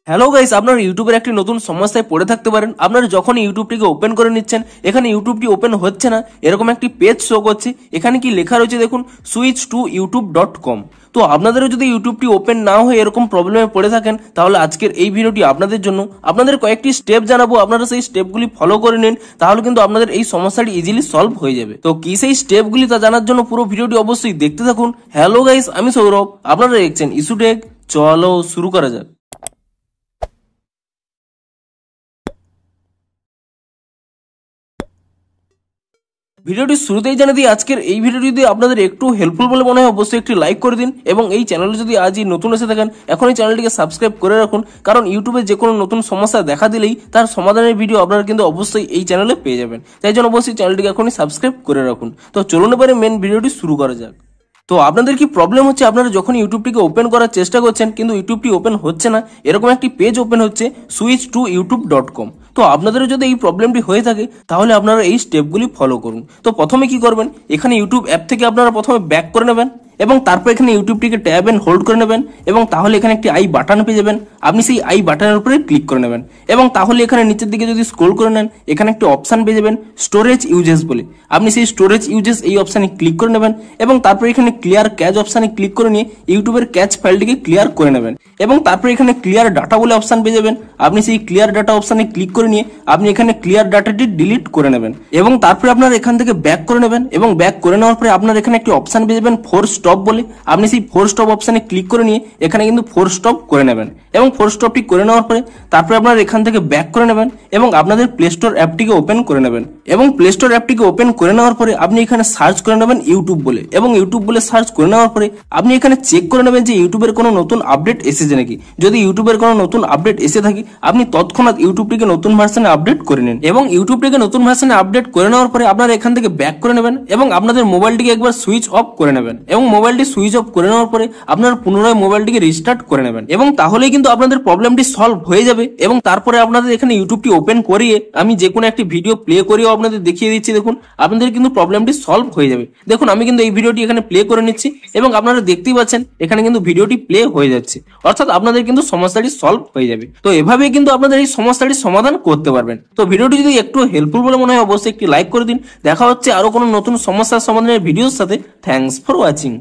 Hello guys, আপনারা ইউটিউবের একটি নতুন সমস্যায় পড়ে থাকতে পারেন। আপনারা যখন ইউটিউবটিকে ওপেন করে নিচ্ছেন, এখানে ইউটিউবটি ওপেন হচ্ছে না, এরকম একটি পেজ শো করছে। এখানে কি লেখা রয়েছে দেখুন, সুইচ টু youtube.com। তো আপনাদেরও যদি ইউটিউবটি ওপেন না হয়ে এরকম প্রবলেমে পড়ে থাকেন, তাহলে আজকের এই ভিডিওটি আপনাদের জন্য। আপনাদের কয়েকটি স্টেপ জানাবো, আপনারা সেই স্টেপগুলি ফলো করে নিন, তাহলে কিন্তু আপনাদের এই সমস্যাটি ইজিলি সলভ হয়ে যাবে। তো কি সেই স্টেপগুলি তা জানার জন্য পুরো ভিডিওটি অবশ্যই দেখতে থাকুন। হ্যালো গাইস, আমি সৌরভ, আপনারা দেখছেন ইস্যুটেক। চলো শুরু করা যাক। ভিডিওটি শুরুতেই জানিয়ে দিই, আজকের এই ভিডিওটি যদি আপনাদের একটু হেল্পফুল বলে মনে হয় অবশ্যই একটি লাইক করে দিন, এবং এই চ্যানেলে যদি আজই নতুন এসে থাকেন এখন এই চ্যানেলটিকে সাবস্ক্রাইব করে রাখুন, কারণ ইউটিউবে যে কোনো নতুন সমস্যা দেখা দিলেই তার সমাধানের ভিডিও আপনারা কিন্তু অবশ্যই এই চ্যানেলে পেয়ে যাবেন। তাই জন্য অবশ্যই চ্যানেলটিকে এখনই সাবস্ক্রাইব করে রাখুন। তো চলুন এবারে মেন ভিডিওটি শুরু করা যাক। তো আপনাদের কি প্রবলেম হচ্ছে, আপনারা যখন ইউটিউবটিকে ওপেন করার চেষ্টা করছেন কিন্তু ইউটিউবটি ওপেন হচ্ছে না, এরকম একটি পেজ ওপেন হচ্ছে সুইচ টু youtube.com। তো আপনাদেরও যদি এই প্রবলেমটি হয়ে থাকে তাহলে আপনারা এই স্টেপগুলি ফলো করুন। তো প্রথমে কি করবেন, এখানে ইউটিউব অ্যাপ থেকে আপনারা প্রথমে ব্যাক করে নেবেন, এবং তারপর এখানে ইউটিউবটিকে ট্যাব এন্ড হোল্ড করে নেবেন, এবং তাহলে এখানে একটি আই বাটন পেয়ে যাবেন। আপনি সেই আই বাটনের উপরে ক্লিক করে নেবেন, এবং তাহলে এখানে নিচের দিকে যদি স্ক্রল করে নেন, এখানে একটি অপশন পেয়ে যাবেন স্টোরেজ ইউজেস বলে। আপনি সেই স্টোরেজ ইউজেস এই অপশানে ক্লিক করে নেবেন, এবং তারপর এখানে ক্লিয়ার ক্যাচ অপশানে ক্লিক করে নিয়ে ইউটিউবের ক্যাচ ফাইলটিকে ক্লিয়ার করে নেবেন, এবং তারপর এখানে ক্লিয়ার ডাটা বলে অপশন পেয়ে যাবেন। আপনি সেই ক্লিয়ার ডাটা অপশানে ক্লিক করে নিয়ে আপনি এখানে ক্লিয়ার ডাটাটি ডিলিট করে নেবেন, এবং তারপরে আপনার এখান থেকে ব্যাক করে নেবেন, এবং ব্যাক করে নেওয়ার পরে আপনার এখানে একটি অপশন পেয়ে যাবেন ফোর স্টপ বলে। আপনি সেই ফোর স্টপ অপশানে ক্লিক করে নিয়ে এখানে কিন্তু ফোর স্টপ করে নেবেন, এবং ফোর স্টপটি করে নেওয়ার পরে তারপরে আপনার এখান থেকে ব্যাক করে নেবেন, এবং আপনাদের প্লে স্টোর অ্যাপটিকে ওপেন করে নেবেন, এবং প্লে স্টোর অ্যাপটিকে ওপেন করে নেওয়ার পরে আপনি এখানে সার্চ করে নেবেন ইউটিউব বলে, এবং ইউটিউব বলে সার্চ করে নেওয়ার পরে আপনি এখানে চেক করে নেবেন যে ইউটিউবের কোনো নতুন আপডেট এসেছে নাকি। যদি ইউটিউবের কোনো নতুন আপডেট এসে থাকে আপনি তৎক্ষণাৎ ইউটিউবটিকে নতুন ভার্সনে আপডেট করে নিন, এবং ইউটিউবটিকে নতুন ভার্সনে আপডেট করে নেওয়ার পরে আপনারা এখান থেকে ব্যাক করে নেবেন, এবং আপনাদের মোবাইলটিকে একবার সুইচ অফ করে নেবেন, এবং মোবাইলটি সুইচ অফ করে নেওয়ার পরে আপনারা পুনরায় মোবাইলটিকে রিস্টার্ট করে নেবেন, এবং তাহলেই কিন্তু আপনাদের প্রবলেমটি সলভ হয়ে যাবে। এবং তারপরে আপনাদের এখানে ইউটিউবটি ওপেন করিয়ে আমি যে কোনো একটি ভিডিও প্লে করিয়েও আপনাদের দেখিয়ে দিচ্ছি, দেখুন আপনাদের কিন্তু প্রবলেমটি সলভ হয়ে যাবে। দেখুন আমি কিন্তু এই ভিডিওটি এখানে প্লে করে নিচ্ছি, এবং আপনারা দেখতেই পাচ্ছেন এখানে কিন্তু ভিডিওটি প্লে হয়ে যাচ্ছে, অর্থাৎ আপনাদের কিন্তু সমস্যাটি সলভ হয়ে যাবে। তো এভাবেই কিন্তু আপনাদের এই সমস্যাটির সমাধান করতে পারবেন। তো ভিডিওটি যদি একটু হেল্পফুল বলে মনে হয় অবশ্যই একটি লাইক করে দিন। দেখা হচ্ছে আরো কোনো নতুন সমস্যার সমাধানের ভিডিওর সাথে। Thanks for watching.